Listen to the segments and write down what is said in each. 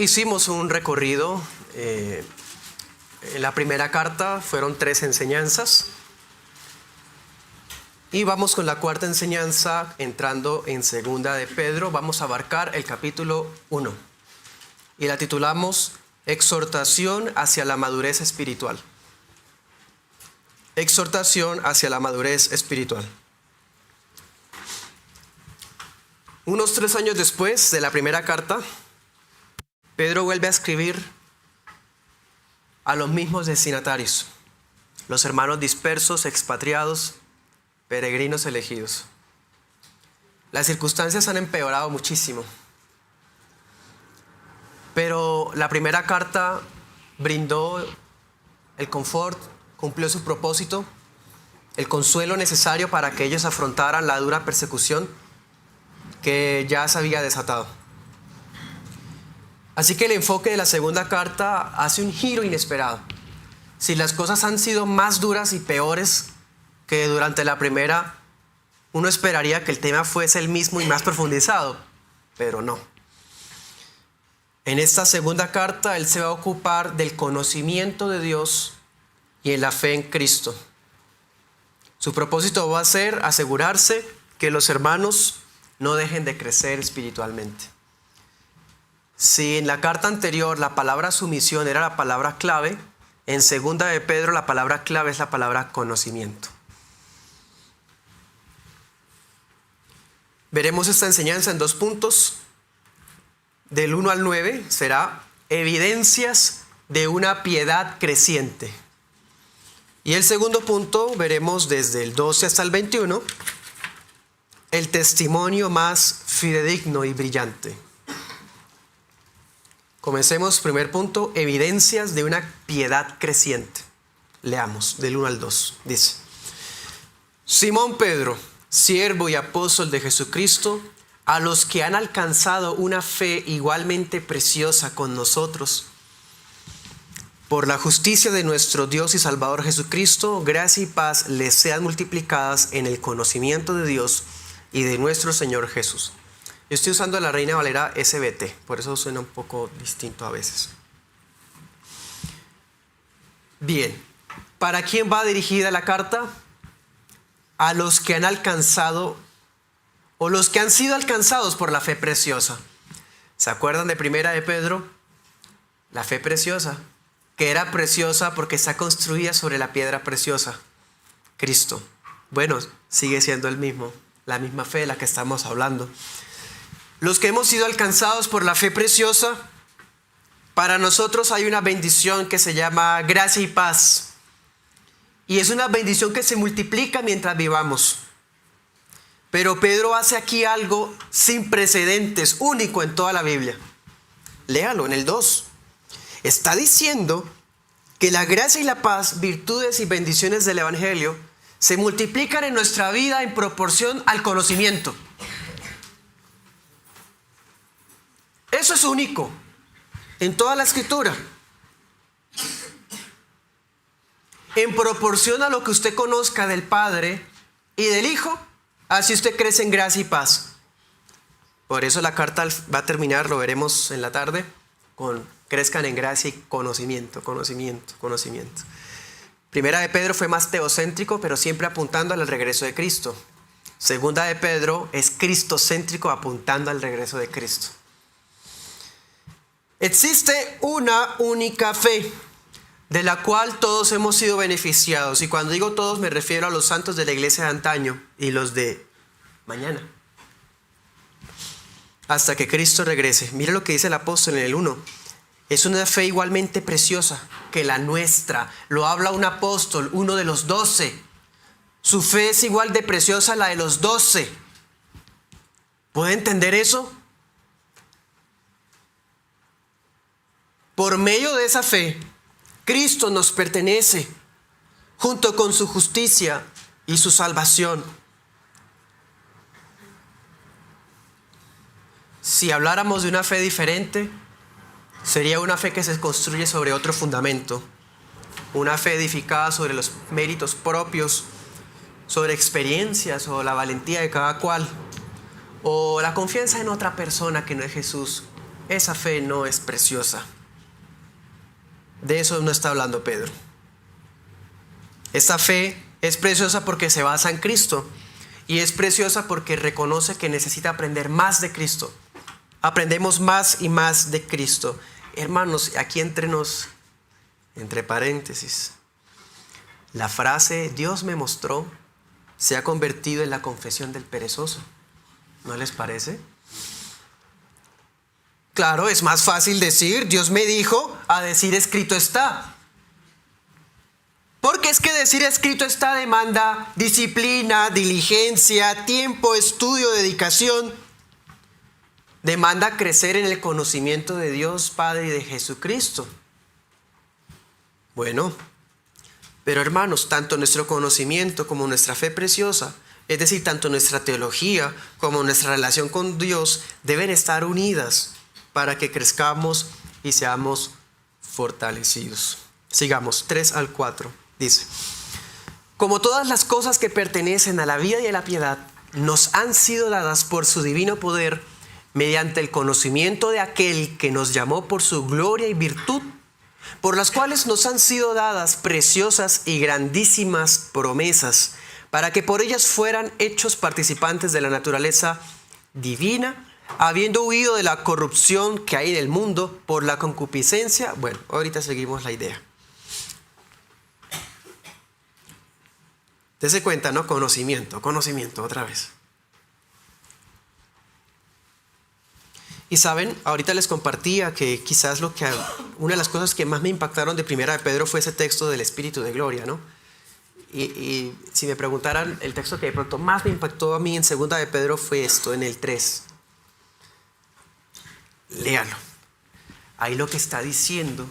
Hicimos un recorrido. En la primera carta fueron 3 enseñanzas. Y vamos con la cuarta enseñanza, entrando en segunda de Pedro. Vamos a abarcar el capítulo 1. Y la titulamos Exhortación hacia la madurez espiritual. Exhortación hacia la madurez espiritual. Unos 3 años después de la primera carta, Pedro vuelve a escribir a los mismos destinatarios, los hermanos dispersos, expatriados, peregrinos elegidos. Las circunstancias han empeorado muchísimo, pero la primera carta brindó el confort, cumplió su propósito, el consuelo necesario para que ellos afrontaran la dura persecución que ya se había desatado. Así que el enfoque de la segunda carta hace un giro inesperado. Si las cosas han sido más duras y peores que durante la primera, uno esperaría que el tema fuese el mismo y más profundizado, pero no. En esta segunda carta, él se va a ocupar del conocimiento de Dios y en la fe en Cristo. Su propósito va a ser asegurarse que los hermanos no dejen de crecer espiritualmente. Si en la carta anterior la palabra sumisión era la palabra clave, en segunda de Pedro la palabra clave es la palabra conocimiento. Veremos esta enseñanza en 2 puntos. Del 1 al 9 será evidencias de una piedad creciente. Y el segundo punto veremos desde el 12 hasta el 21, el testimonio más fidedigno y brillante. Comencemos, primer punto, evidencias de una piedad creciente. Leamos del 1 al 2. Dice: Simón Pedro, siervo y apóstol de Jesucristo, a los que han alcanzado una fe igualmente preciosa con nosotros, por la justicia de nuestro Dios y Salvador Jesucristo, gracia y paz les sean multiplicadas en el conocimiento de Dios y de nuestro Señor Jesús. Yo estoy usando la Reina Valera SBT, por eso suena un poco distinto a veces. Bien, ¿para quién va dirigida la carta? A los que han alcanzado o los que han sido alcanzados por la fe preciosa. ¿Se acuerdan de primera de Pedro? La fe preciosa, que era preciosa porque está construida sobre la piedra preciosa, Cristo. Bueno, sigue siendo el mismo, la misma fe de la que estamos hablando. Los que hemos sido alcanzados por la fe preciosa, para nosotros hay una bendición que se llama gracia y paz. Y es una bendición que se multiplica mientras vivamos. Pero Pedro hace aquí algo sin precedentes, único en toda la Biblia. Léalo en el 2. Está diciendo que la gracia y la paz, virtudes y bendiciones del Evangelio, se multiplican en nuestra vida en proporción al conocimiento. Eso es único en toda la Escritura. En proporción a lo que usted conozca del Padre y del Hijo, así usted crece en gracia y paz. Por eso la carta va a terminar, lo veremos en la tarde, con crezcan en gracia y conocimiento. Primera de Pedro fue más teocéntrico, pero siempre apuntando al regreso de Cristo. Segunda de Pedro es cristocéntrico, apuntando al regreso de Cristo. Existe una única fe, de la cual todos hemos sido beneficiados. Y cuando digo todos me refiero a los santos de la iglesia de antaño y los de mañana, hasta que Cristo regrese. Mire lo que dice el apóstol en el 1. Es una fe igualmente preciosa que la nuestra. Lo habla un apóstol, uno de los 12. Su fe es igual de preciosa a la de los 12. ¿Puede entender eso? Por medio de esa fe, Cristo nos pertenece, junto con su justicia y su salvación. Si habláramos de una fe diferente, sería una fe que se construye sobre otro fundamento. Una fe edificada sobre los méritos propios, sobre experiencias o la valentía de cada cual, o la confianza en otra persona que no es Jesús, esa fe no es preciosa. De eso no está hablando Pedro. Esta fe es preciosa porque se basa en Cristo. Y es preciosa porque reconoce que necesita aprender más de Cristo. Aprendemos más y más de Cristo. Hermanos, aquí entre paréntesis, la frase Dios me mostró se ha convertido en la confesión del perezoso. ¿No les parece? Claro, es más fácil decir Dios me dijo a decir escrito está. Porque es que decir escrito está demanda disciplina, diligencia, tiempo, estudio, dedicación. Demanda crecer en el conocimiento de Dios Padre y de Jesucristo. Bueno, pero hermanos, tanto nuestro conocimiento como nuestra fe preciosa, es decir, tanto nuestra teología como nuestra relación con Dios, deben estar unidas para que crezcamos y seamos fortalecidos. Sigamos, 3 al 4. Dice, como todas las cosas que pertenecen a la vida y a la piedad nos han sido dadas por su divino poder mediante el conocimiento de aquel que nos llamó por su gloria y virtud, por las cuales nos han sido dadas preciosas y grandísimas promesas, para que por ellas fueran hechos participantes de la naturaleza divina, habiendo huido de la corrupción que hay en el mundo por la concupiscencia. Bueno, ahorita seguimos la idea. Dese cuenta, ¿no? Conocimiento otra vez. Y saben, ahorita les compartía que quizás una de las cosas que más me impactaron de Primera de Pedro fue ese texto del Espíritu de Gloria, ¿no? Y si me preguntaran, el texto que de pronto más me impactó a mí en Segunda de Pedro fue esto, en el 3. Léalo. Ahí lo que está diciendo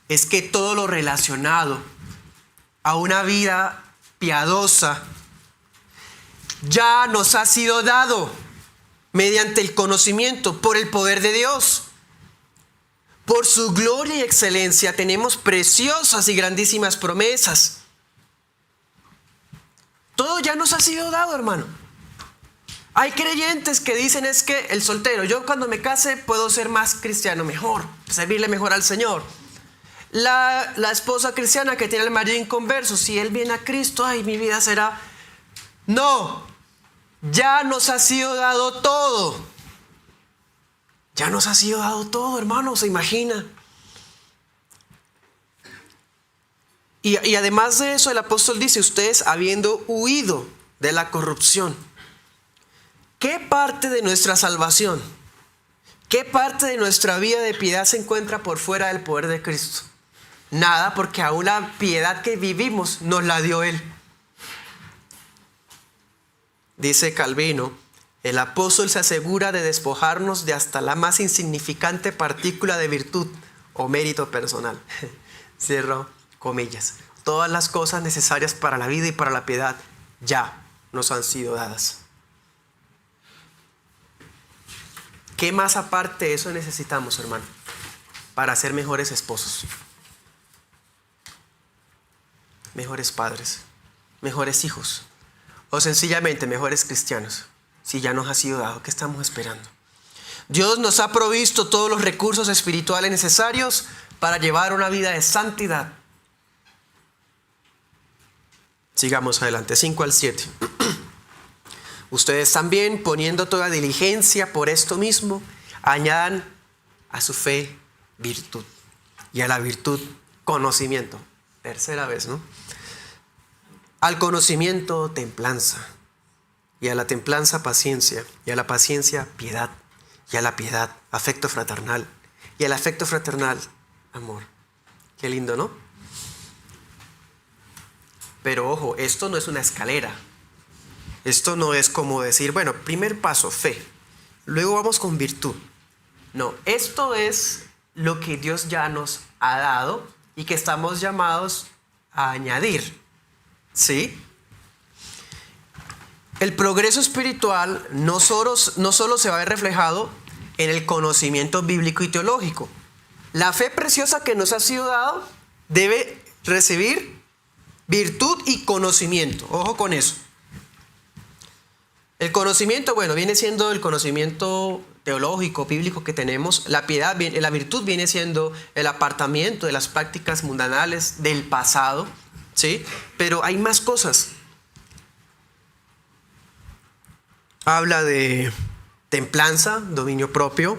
es que todo lo relacionado a una vida piadosa ya nos ha sido dado mediante el conocimiento por el poder de Dios. Por su gloria y excelencia tenemos preciosas y grandísimas promesas. Todo ya nos ha sido dado, hermano. Hay creyentes que dicen es que el soltero, yo cuando me case puedo ser más cristiano mejor, servirle mejor al Señor. La esposa cristiana que tiene el marido inconverso, si él viene a Cristo, ay, mi vida será... No, ya nos ha sido dado todo. Ya nos ha sido dado todo, hermano, ¿se imagina? Y además de eso, el apóstol dice, ustedes habiendo huido de la corrupción. ¿Qué parte de nuestra salvación, qué parte de nuestra vida de piedad se encuentra por fuera del poder de Cristo? Nada, porque aún la piedad que vivimos nos la dio Él. Dice Calvino, el apóstol se asegura de despojarnos de hasta la más insignificante partícula de virtud o mérito personal. Cierro comillas. Todas las cosas necesarias para la vida y para la piedad ya nos han sido dadas. ¿Qué más aparte de eso necesitamos, hermano? Para ser mejores esposos, mejores padres, mejores hijos o sencillamente mejores cristianos. Si ya nos ha sido dado, ¿qué estamos esperando? Dios nos ha provisto todos los recursos espirituales necesarios para llevar una vida de santidad. Sigamos adelante, 5 al 7. Ustedes también, poniendo toda diligencia por esto mismo, añadan a su fe virtud y a la virtud conocimiento. Tercera vez, ¿no? Al conocimiento templanza y a la templanza paciencia y a la paciencia piedad y a la piedad afecto fraternal y al afecto fraternal amor. Qué lindo, ¿no? Pero ojo, esto no es una escalera. Esto no es como decir, bueno, primer paso, fe. Luego vamos con virtud. No, esto es lo que Dios ya nos ha dado y que estamos llamados a añadir. ¿Sí? El progreso espiritual no solo se va a ver reflejado en el conocimiento bíblico y teológico. La fe preciosa que nos ha sido dado debe recibir virtud y conocimiento. Ojo con eso. El conocimiento, bueno, viene siendo el conocimiento teológico, bíblico que tenemos. La piedad, la virtud viene siendo el apartamiento de las prácticas mundanales del pasado, ¿sí? Pero hay más cosas. Habla de templanza, dominio propio,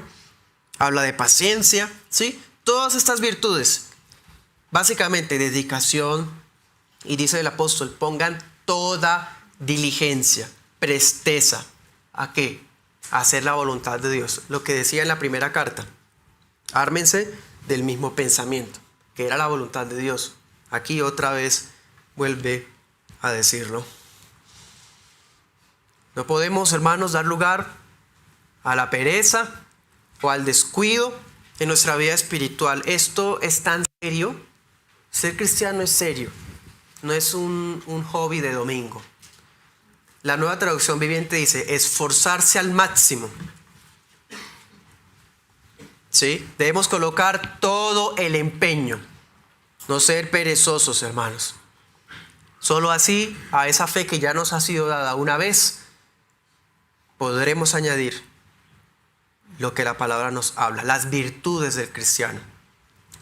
habla de paciencia, ¿sí? Todas estas virtudes, básicamente dedicación, y dice el apóstol, pongan toda diligencia, presteza. ¿A qué? A hacer la voluntad de Dios. Lo que decía en la primera carta. Ármense del mismo pensamiento, que era la voluntad de Dios. Aquí otra vez vuelve a decirlo. No podemos, hermanos, dar lugar a la pereza o al descuido en nuestra vida espiritual. Esto es tan serio. Ser cristiano es serio. No es un hobby de domingo. La Nueva Traducción Viviente dice, esforzarse al máximo. ¿Sí? Debemos colocar todo el empeño. No ser perezosos, hermanos. Solo así, a esa fe que ya nos ha sido dada una vez, podremos añadir lo que la palabra nos habla, las virtudes del cristiano.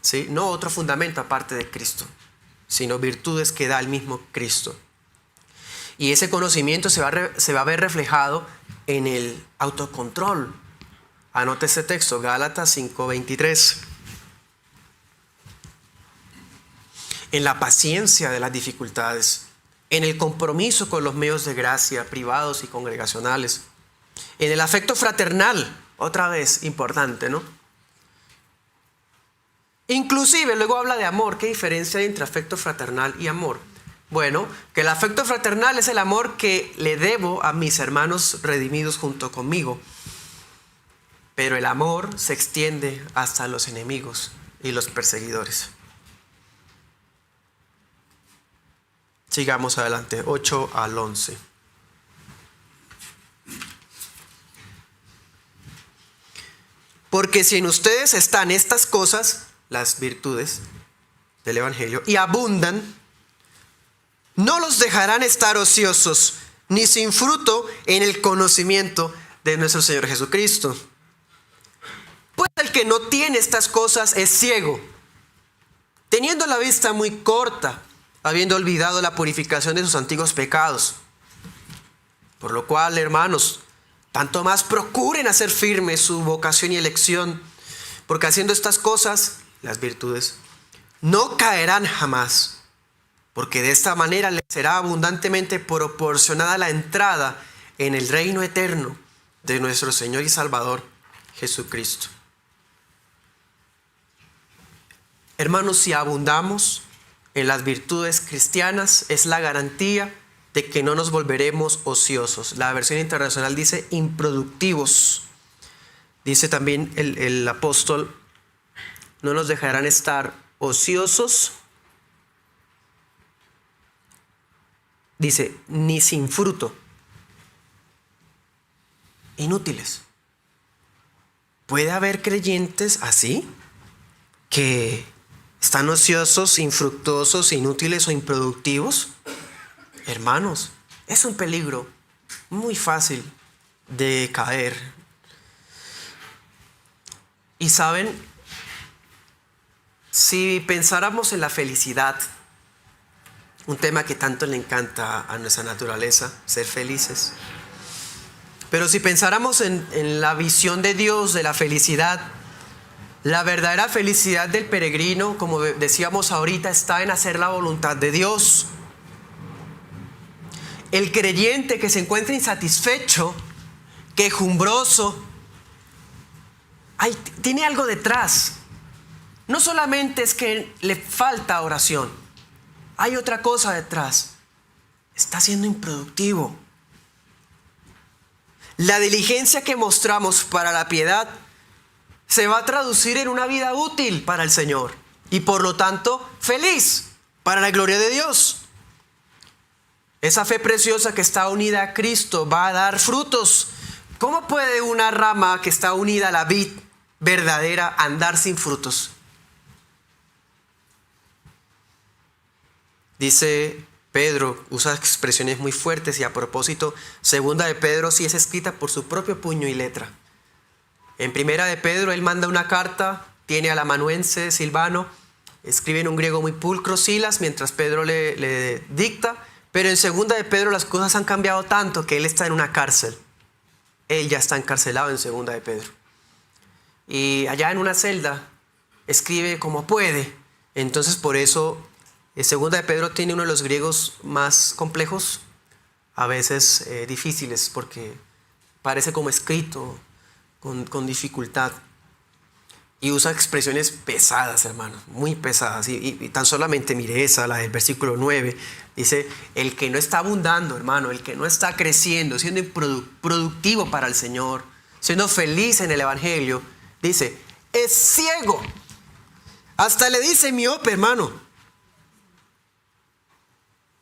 ¿Sí? No otro fundamento aparte de Cristo, sino virtudes que da el mismo Cristo. Y ese conocimiento se va a ver reflejado en el autocontrol. Anote ese texto, Gálatas 5:23. En la paciencia de las dificultades, en el compromiso con los medios de gracia privados y congregacionales, en el afecto fraternal, otra vez importante, ¿no? Inclusive luego habla de amor. ¿Qué diferencia hay entre afecto fraternal y amor? Bueno, que el afecto fraternal es el amor que le debo a mis hermanos redimidos junto conmigo. Pero el amor se extiende hasta los enemigos y los perseguidores. Sigamos adelante, 8 al 11. Porque si en ustedes están estas cosas, las virtudes del Evangelio, y abundan, no los dejarán estar ociosos, ni sin fruto en el conocimiento de nuestro Señor Jesucristo. Pues el que no tiene estas cosas es ciego, teniendo la vista muy corta, habiendo olvidado la purificación de sus antiguos pecados. Por lo cual, hermanos, tanto más procuren hacer firme su vocación y elección, porque haciendo estas cosas, las virtudes, no caerán jamás, porque de esta manera les será abundantemente proporcionada la entrada en el reino eterno de nuestro Señor y Salvador Jesucristo. Hermanos, si abundamos en las virtudes cristianas, es la garantía de que no nos volveremos ociosos. La versión internacional dice improductivos. Dice también el apóstol, no nos dejarán estar ociosos. Dice, ni sin fruto. Inútiles. ¿Puede haber creyentes así? Que están ociosos, infructuosos, inútiles o improductivos. Hermanos, es un peligro muy fácil de caer. Y saben, si pensáramos en la felicidad, un tema que tanto le encanta a nuestra naturaleza, ser felices. Pero si pensáramos en la visión de Dios de la felicidad, la verdadera felicidad del peregrino, como decíamos ahorita, está en hacer la voluntad de Dios. El creyente que se encuentra insatisfecho, quejumbroso, tiene algo detrás. No solamente es que le falta oración, hay otra cosa detrás. Está siendo improductivo. La diligencia que mostramos para la piedad se va a traducir en una vida útil para el Señor y por lo tanto feliz para la gloria de Dios. Esa fe preciosa que está unida a Cristo va a dar frutos. ¿Cómo puede una rama que está unida a la vid verdadera andar sin frutos? Dice Pedro, usa expresiones muy fuertes y a propósito, segunda de Pedro sí es escrita por su propio puño y letra. En Primera de Pedro, él manda una carta, tiene al amanuense Silvano, escribe en un griego muy pulcro Silas, mientras Pedro le dicta, pero en Segunda de Pedro las cosas han cambiado tanto que él está en una cárcel. Él ya está encarcelado en Segunda de Pedro. Y allá en una celda escribe como puede. Entonces por eso Segunda de Pedro tiene uno de los griegos más complejos, a veces difíciles, porque parece como escrito con dificultad. Y usa expresiones pesadas, hermano, muy pesadas. Y tan solamente mire esa, la del versículo 9. Dice, el que no está abundando, hermano, el que no está creciendo, siendo productivo para el Señor, siendo feliz en el Evangelio, dice, es ciego. Hasta le dice miope, hermano.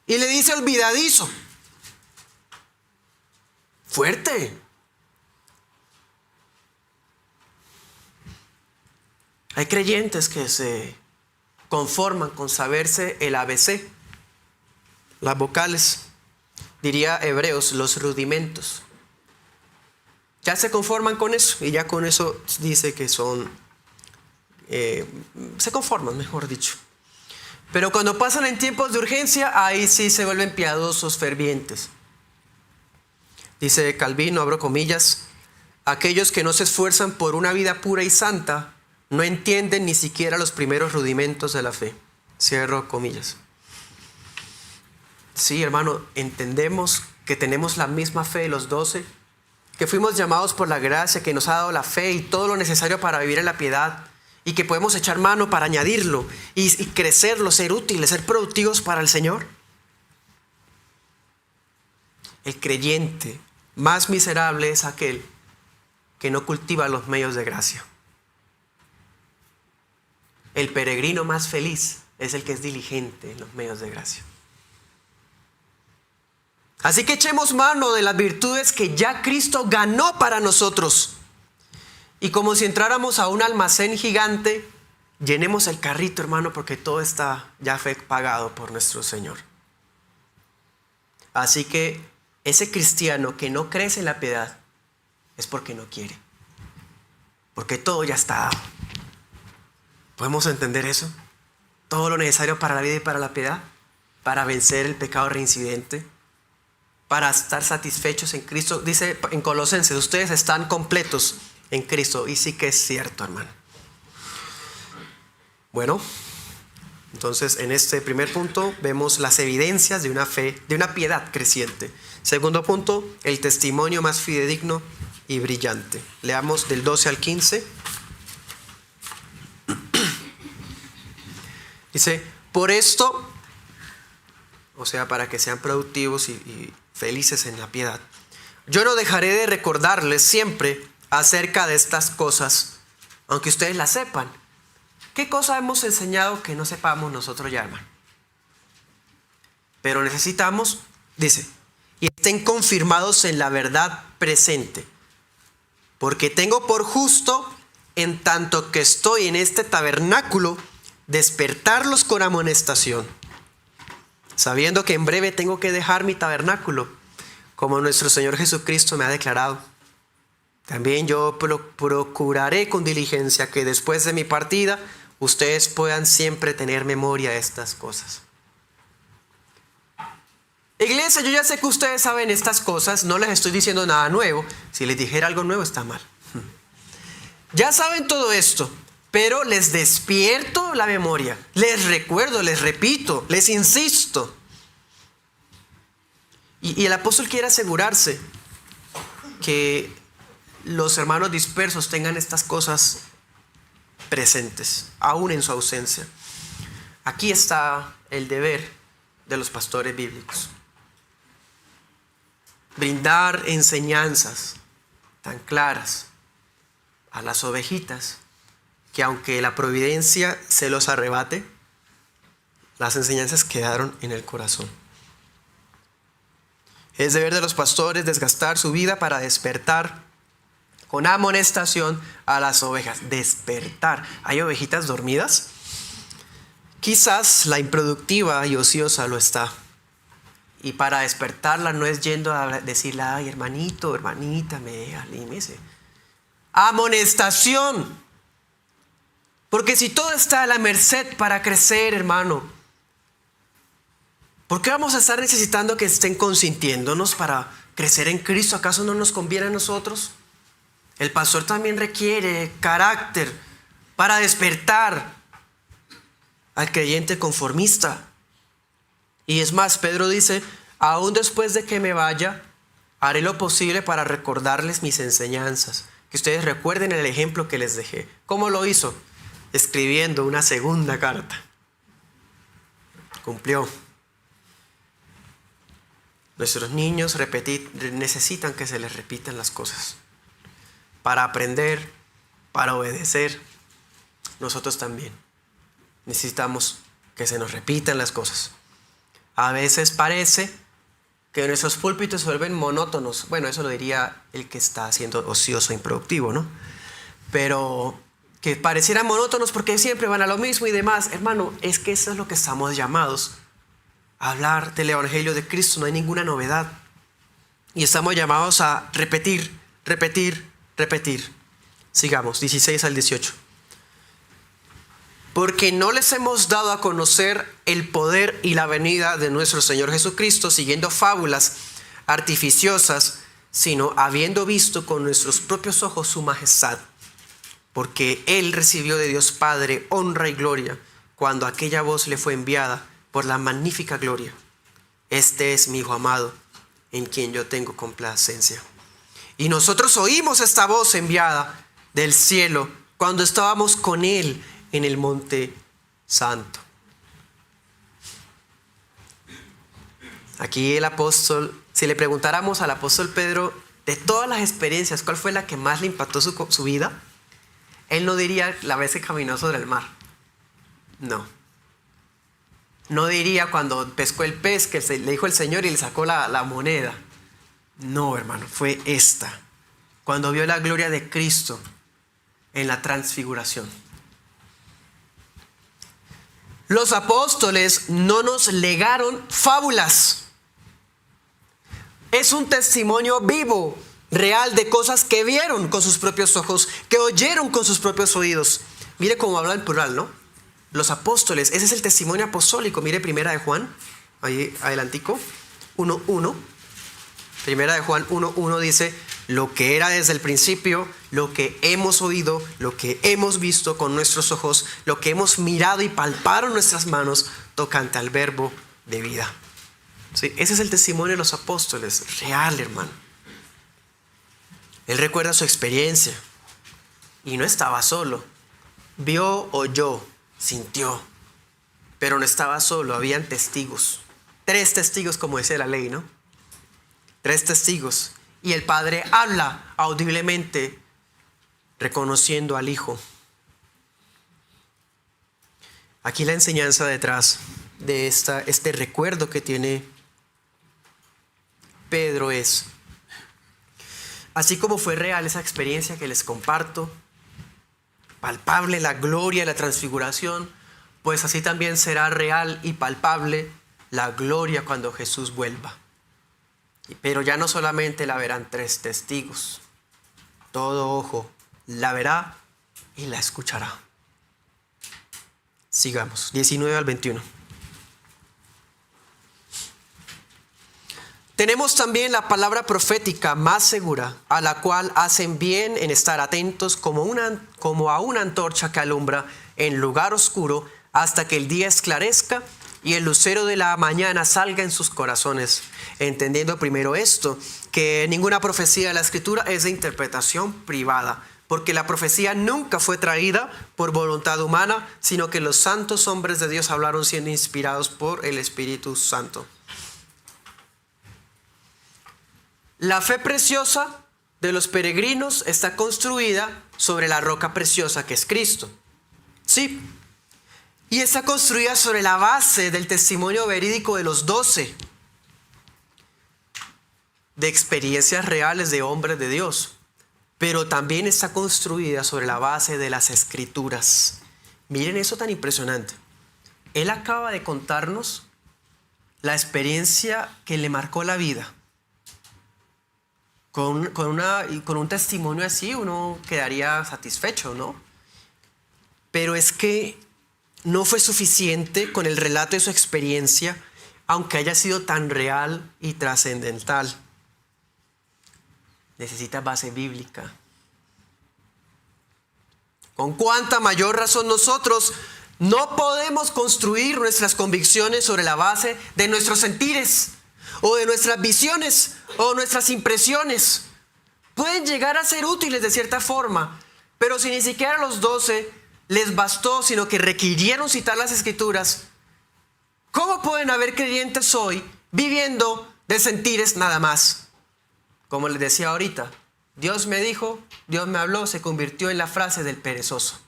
Y le dice olvidadizo. Fuerte. Hay creyentes que se conforman con saberse el ABC, las vocales, diría Hebreos, los rudimentos. Ya se conforman con eso y ya con eso dice que son, se conforman, mejor dicho. Pero cuando pasan en tiempos de urgencia, ahí sí se vuelven piadosos, fervientes. Dice Calvino, abro comillas, aquellos que no se esfuerzan por una vida pura y santa, no entienden ni siquiera los primeros rudimentos de la fe. Cierro comillas. Sí, hermano, entendemos que tenemos la misma fe de los 12, que fuimos llamados por la gracia, que nos ha dado la fe y todo lo necesario para vivir en la piedad, y que podemos echar mano para añadirlo y crecerlo, ser útiles, ser productivos para el Señor. El creyente más miserable es aquel que no cultiva los medios de gracia. El peregrino más feliz es el que es diligente en los medios de gracia. Así que echemos mano de las virtudes que ya Cristo ganó para nosotros. Y como si entráramos a un almacén gigante, llenemos el carrito, hermano, porque todo está ya fue pagado por nuestro Señor. Así que ese cristiano que no crece en la piedad es porque no quiere. Porque todo ya está dado. ¿Podemos entender eso? Todo lo necesario para la vida y para la piedad, para vencer el pecado reincidente, para estar satisfechos en Cristo. Dice en Colosenses, ustedes están completos en Cristo. Y sí que es cierto, hermano. Bueno, entonces en este primer punto vemos las evidencias de una fe, de una piedad creciente. Segundo punto, el testimonio más fidedigno y brillante. Leamos del 12 al 15. Dice, por esto, o sea, para que sean productivos y felices en la piedad, yo no dejaré de recordarles siempre acerca de estas cosas, aunque ustedes las sepan. ¿Qué cosa hemos enseñado que no sepamos nosotros ya, hermano? Pero necesitamos, dice, y estén confirmados en la verdad presente, porque tengo por justo, en tanto que estoy en este tabernáculo, despertarlos con amonestación, sabiendo que en breve tengo que dejar mi tabernáculo, como nuestro Señor Jesucristo me ha declarado. También yo procuraré con diligencia que después de mi partida ustedes puedan siempre tener memoria de estas cosas. Iglesia, yo ya sé que ustedes saben estas cosas, no les estoy diciendo nada nuevo. Si les dijera algo nuevo está mal. Ya saben todo esto, pero les despierto la memoria, les recuerdo, les repito, les insisto. Y el apóstol quiere asegurarse que los hermanos dispersos tengan estas cosas presentes, aún en su ausencia. Aquí está el deber de los pastores bíblicos: brindar enseñanzas tan claras a las ovejitas que, aunque la providencia se los arrebate, las enseñanzas quedaron en el corazón. Es deber de los pastores desgastar su vida para despertar con amonestación a las ovejas. Despertar. ¿Hay ovejitas dormidas? Quizás la improductiva y ociosa lo está. Y para despertarla no es yendo a decirle, ay, hermanito, hermanita, alímese. amonestación. Porque si todo está a la merced para crecer, hermano, ¿por qué vamos a estar necesitando que estén consintiéndonos para crecer en Cristo? ¿Acaso no nos conviene a nosotros? El pastor también requiere carácter para despertar al creyente conformista. Y es más, Pedro dice, aún después de que me vaya, haré lo posible para recordarles mis enseñanzas. Que ustedes recuerden el ejemplo que les dejé. ¿Cómo lo hizo? Escribiendo una segunda carta. Cumplió. Nuestros niños necesitan que se les repitan las cosas. Para aprender, para obedecer. Nosotros también necesitamos que se nos repitan las cosas. A veces parece que nuestros púlpitos se vuelven monótonos. Bueno, eso lo diría el que está siendo ocioso e improductivo, ¿no? Pero que parecieran monótonos porque siempre van a lo mismo y demás. Hermano, es que eso es lo que estamos llamados a hablar del Evangelio de Cristo. No hay ninguna novedad. Y estamos llamados a repetir, repetir, repetir. Sigamos, 16 al 18. Porque no les hemos dado a conocer el poder y la venida de nuestro Señor Jesucristo siguiendo fábulas artificiosas, sino habiendo visto con nuestros propios ojos su majestad. Porque Él recibió de Dios Padre honra y gloria cuando aquella voz le fue enviada por la magnífica gloria. Este es mi Hijo amado, en quien yo tengo complacencia. Y nosotros oímos esta voz enviada del cielo cuando estábamos con Él en el monte santo. Aquí el apóstol, si le preguntáramos al apóstol Pedro de todas las experiencias, ¿cuál fue la que más le impactó su vida? Él no diría la vez que caminó sobre el mar. No diría cuando pescó el pez que le dijo el Señor y le sacó la moneda. No, hermano, fue esta. Cuando vio la gloria de Cristo en la transfiguración. Los apóstoles no nos legaron fábulas. Es un testimonio vivo, real, de cosas que vieron con sus propios ojos, que oyeron con sus propios oídos. Mire cómo habla en plural, ¿no? Los apóstoles, ese es el testimonio apostólico. Mire primera de Juan, ahí adelantico, 1:1. Primera de Juan 1:1 dice: lo que era desde el principio, lo que hemos oído, lo que hemos visto con nuestros ojos, lo que hemos mirado y palparon nuestras manos tocante al verbo de vida. ¿Sí? Ese es el testimonio de los apóstoles, real, hermano. Él recuerda su experiencia y no estaba solo. Vio, oyó, sintió, pero no estaba solo, habían testigos. 3 testigos, como dice la ley, ¿no? 3 testigos. Y el Padre habla audiblemente, reconociendo al Hijo. Aquí la enseñanza detrás de este recuerdo que tiene Pedro es: así como fue real esa experiencia que les comparto, palpable la gloria de la transfiguración, pues así también será real y palpable la gloria cuando Jesús vuelva. Pero ya no solamente la verán 3 testigos, todo ojo la verá y la escuchará. Sigamos, 19 al 21. Tenemos también la palabra profética más segura, a la cual hacen bien en estar atentos como a una antorcha que alumbra en lugar oscuro hasta que el día esclarezca y el lucero de la mañana salga en sus corazones. Entendiendo primero esto, que ninguna profecía de la Escritura es de interpretación privada, porque la profecía nunca fue traída por voluntad humana, sino que los santos hombres de Dios hablaron siendo inspirados por el Espíritu Santo. La fe preciosa de los peregrinos está construida sobre la roca preciosa que es Cristo. Sí. Y está construida sobre la base del testimonio verídico de los 12, de experiencias reales de hombres de Dios, pero también está construida sobre la base de las Escrituras. Miren eso tan impresionante. Él acaba de contarnos la experiencia que le marcó la vida. con un testimonio así uno quedaría satisfecho, ¿no? Pero es que no fue suficiente con el relato de su experiencia, aunque haya sido tan real y trascendental. Necesita base bíblica. Con cuánta mayor razón nosotros no podemos construir nuestras convicciones sobre la base de nuestros sentires o de nuestras visiones o nuestras impresiones. Pueden llegar a ser útiles de cierta forma, pero si ni siquiera a los 12 les bastó, sino que requirieron citar las Escrituras, ¿cómo pueden haber creyentes hoy viviendo de sentires nada más? Como les decía ahorita, Dios me dijo, Dios me habló, se convirtió en la frase del perezoso.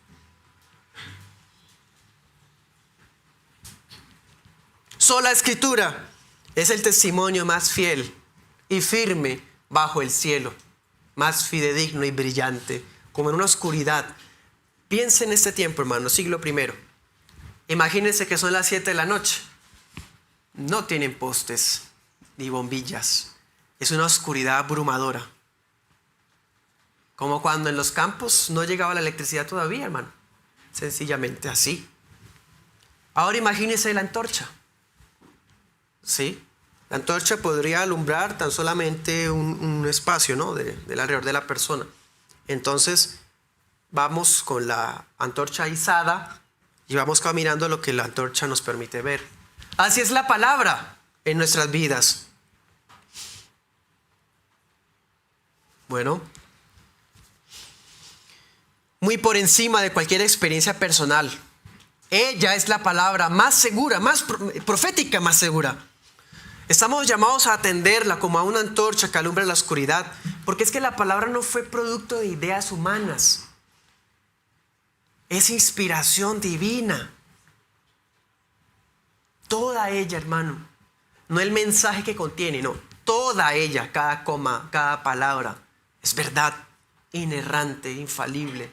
Sola Escritura es el testimonio más fiel y firme bajo el cielo, más fidedigno y brillante, como en una oscuridad. Piensen en este tiempo, hermano, siglo I. Imagínense que son las 7 de la noche. No tienen postes ni bombillas. Es una oscuridad abrumadora. Como cuando en los campos no llegaba la electricidad todavía, hermano. Sencillamente así. Ahora imagínense la antorcha. ¿Sí? La antorcha podría alumbrar tan solamente un espacio, ¿no? del alrededor de la persona. Entonces, vamos con la antorcha izada y vamos caminando lo que la antorcha nos permite ver. Así es la palabra en nuestras vidas. Bueno, muy por encima de cualquier experiencia personal, ella es la palabra más segura, más profética, más segura. Estamos llamados a atenderla como a una antorcha que alumbra la oscuridad, porque es que la palabra no fue producto de ideas humanas. Es inspiración divina. Toda ella, hermano. No el mensaje que contiene, no. Toda ella, cada coma, cada palabra, es verdad, inerrante, infalible.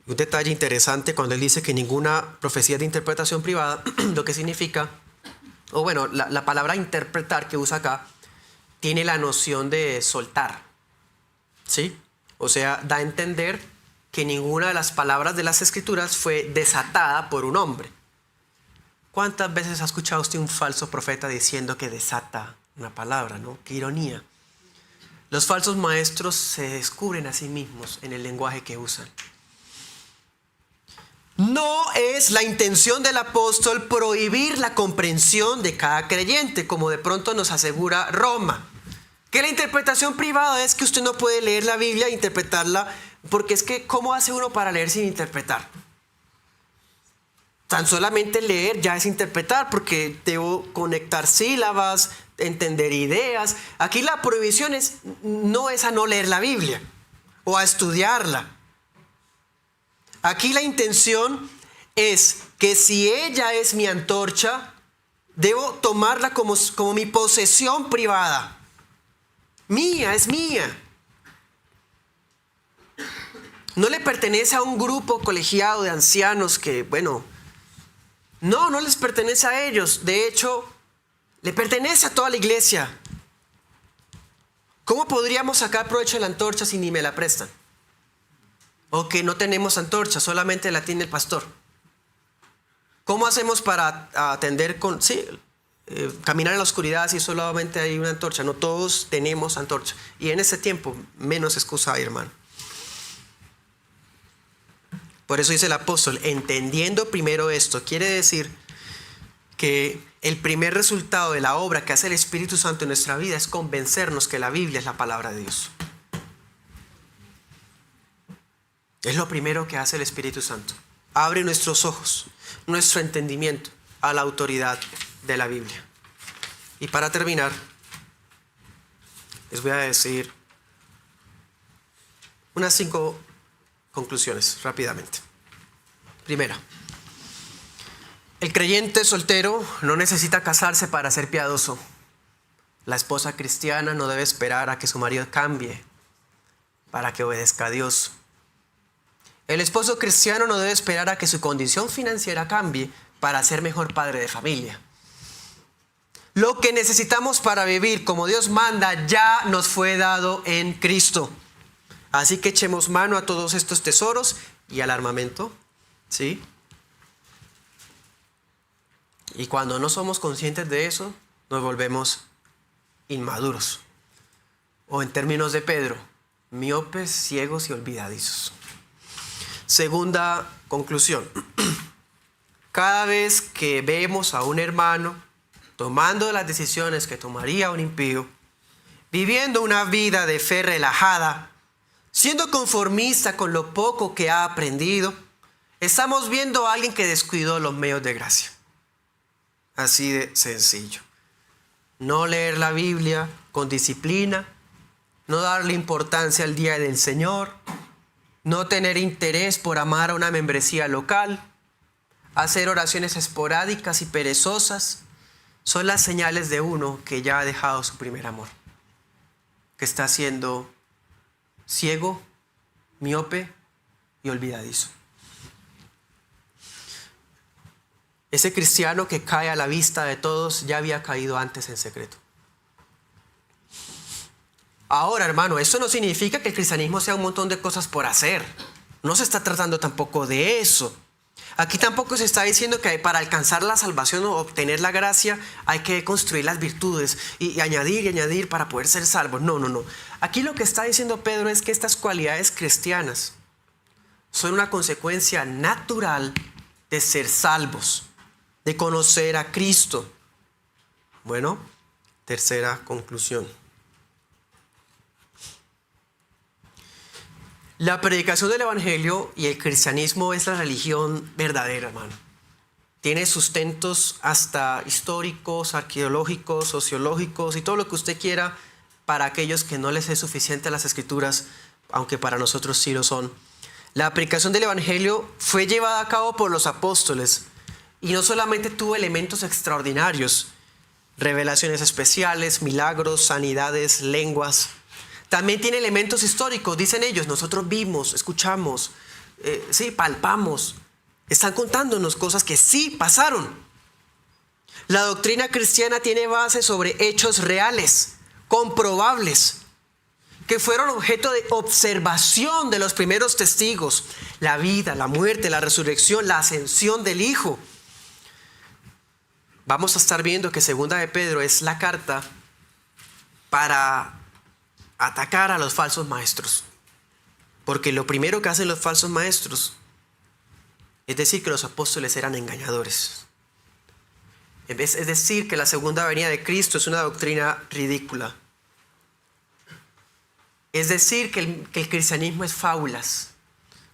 Un detalle interesante cuando él dice que ninguna profecía de interpretación privada, lo que significa, o bueno, la palabra interpretar que usa acá, tiene la noción de soltar. ¿Sí? O sea, da a entender que ninguna de las palabras de las Escrituras fue desatada por un hombre. ¿Cuántas veces ha escuchado usted un falso profeta diciendo que desata una palabra, ¿no? Qué ironía. Los falsos maestros se descubren a sí mismos en el lenguaje que usan. No es la intención del apóstol prohibir la comprensión de cada creyente, como de pronto nos asegura Roma. Que la interpretación privada es que usted no puede leer la Biblia e interpretarla, porque es que ¿cómo hace uno para leer sin interpretar? Tan solamente leer ya es interpretar, porque debo conectar sílabas, entender ideas. Aquí la prohibición no es a no leer la Biblia o a estudiarla. Aquí la intención es que si ella es mi antorcha, debo tomarla como mi posesión privada. Mía, es mía. No le pertenece a un grupo colegiado de ancianos que, bueno, no les pertenece a ellos. De hecho, le pertenece a toda la iglesia. ¿Cómo podríamos sacar provecho de la antorcha si ni me la prestan? O que no tenemos antorcha, solamente la tiene el pastor. ¿Cómo hacemos para atender caminar en la oscuridad si solamente hay una antorcha? No todos tenemos antorcha. Y en ese tiempo, menos excusa hay, hermano. Por eso dice el apóstol, entendiendo primero esto, quiere decir que el primer resultado de la obra que hace el Espíritu Santo en nuestra vida es convencernos que la Biblia es la palabra de Dios. Es lo primero que hace el Espíritu Santo. Abre nuestros ojos, nuestro entendimiento a la autoridad de la Biblia. Y para terminar, les voy a decir unas 5 conclusiones rápidamente. Primera, el creyente soltero no necesita casarse para ser piadoso. La esposa cristiana no debe esperar a que su marido cambie para que obedezca a Dios. El esposo cristiano no debe esperar a que su condición financiera cambie para ser mejor padre de familia. Lo que necesitamos para vivir como Dios manda ya nos fue dado en Cristo. Así que echemos mano a todos estos tesoros y al armamento, ¿sí? Y cuando no somos conscientes de eso, nos volvemos inmaduros. O en términos de Pedro, miopes, ciegos y olvidadizos. Segunda conclusión. Cada vez que vemos a un hermano tomando las decisiones que tomaría un impío, viviendo una vida de fe relajada, siendo conformista con lo poco que ha aprendido, estamos viendo a alguien que descuidó los medios de gracia. Así de sencillo. No leer la Biblia con disciplina, no darle importancia al día del Señor, no tener interés por amar a una membresía local, hacer oraciones esporádicas y perezosas, son las señales de uno que ya ha dejado su primer amor, que está siendo ciego, miope y olvidadizo. Ese cristiano que cae a la vista de todos ya había caído antes en secreto. Ahora, hermano, eso no significa que el cristianismo sea un montón de cosas por hacer. No se está tratando tampoco de eso. Aquí tampoco se está diciendo que para alcanzar la salvación o obtener la gracia hay que construir las virtudes y añadir para poder ser salvos. No. Aquí lo que está diciendo Pedro es que estas cualidades cristianas son una consecuencia natural de ser salvos, de conocer a Cristo. Bueno, tercera conclusión. La predicación del evangelio y el cristianismo es la religión verdadera, hermano. Tiene sustentos hasta históricos, arqueológicos, sociológicos y todo lo que usted quiera para aquellos que no les es suficiente las escrituras, aunque para nosotros sí lo son. La predicación del evangelio fue llevada a cabo por los apóstoles y no solamente tuvo elementos extraordinarios, revelaciones especiales, milagros, sanidades, lenguas. También tiene elementos históricos, dicen ellos. Nosotros vimos, escuchamos, palpamos. Están contándonos cosas que sí pasaron. La doctrina cristiana tiene base sobre hechos reales, comprobables, que fueron objeto de observación de los primeros testigos. La vida, la muerte, la resurrección, la ascensión del Hijo. Vamos a estar viendo que Segunda de Pedro es la carta para atacar a los falsos maestros. Porque lo primero que hacen los falsos maestros es decir que los apóstoles eran engañadores. Es decir que la segunda venida de Cristo es una doctrina ridícula. Es decir que el cristianismo es fábulas,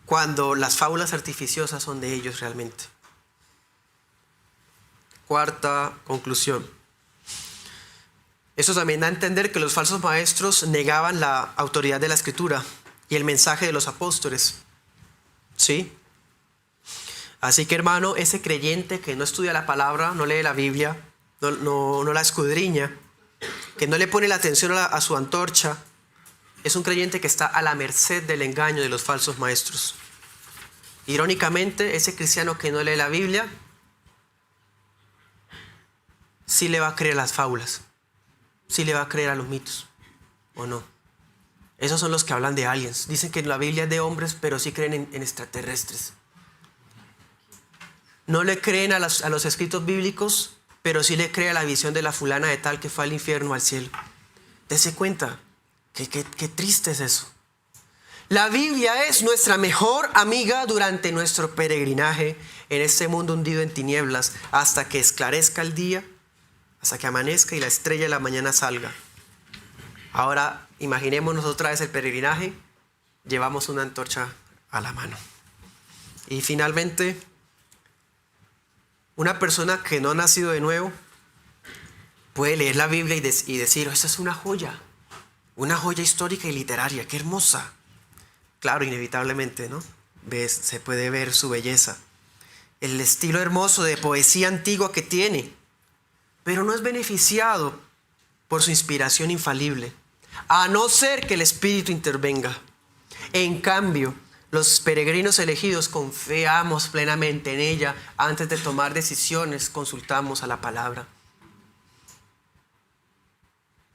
cuando las fábulas artificiosas son de ellos realmente. Cuarta conclusión. Eso también da a entender que los falsos maestros negaban la autoridad de la Escritura y el mensaje de los apóstoles. ¿Sí? Así que, hermano, ese creyente que no estudia la palabra, no lee la Biblia, no la escudriña, que no le pone la atención a su antorcha, es un creyente que está a la merced del engaño de los falsos maestros. Irónicamente, ese cristiano que no lee la Biblia sí le va a creer las fábulas. Sí le va a creer a los mitos, ¿o no? Esos son los que hablan de aliens. Dicen que la Biblia es de hombres, pero sí creen en extraterrestres. No le creen a los escritos bíblicos, pero sí le creen a la visión de la fulana de tal que fue al infierno o al cielo. Dese cuenta, qué triste es eso. La Biblia es nuestra mejor amiga durante nuestro peregrinaje en este mundo hundido en tinieblas hasta que esclarezca el día, hasta que amanezca y la estrella de la mañana salga. Ahora imaginémonos otra vez el peregrinaje, llevamos una antorcha a la mano. Y finalmente, una persona que no ha nacido de nuevo puede leer la Biblia y decir, esta es una joya histórica y literaria, qué hermosa. Claro, inevitablemente, ¿no? Se puede ver su belleza, el estilo hermoso de poesía antigua que tiene, pero no es beneficiado por su inspiración infalible, a no ser que el Espíritu intervenga. En cambio, los peregrinos elegidos confiamos plenamente en ella. Antes de tomar decisiones, consultamos a la palabra.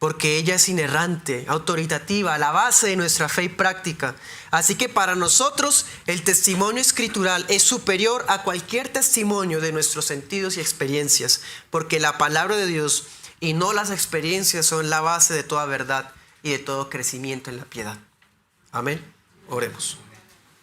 porque ella es inerrante, autoritativa, la base de nuestra fe y práctica. Así que para nosotros el testimonio escritural es superior a cualquier testimonio de nuestros sentidos y experiencias, porque la palabra de Dios y no las experiencias son la base de toda verdad y de todo crecimiento en la piedad. Amén. Oremos.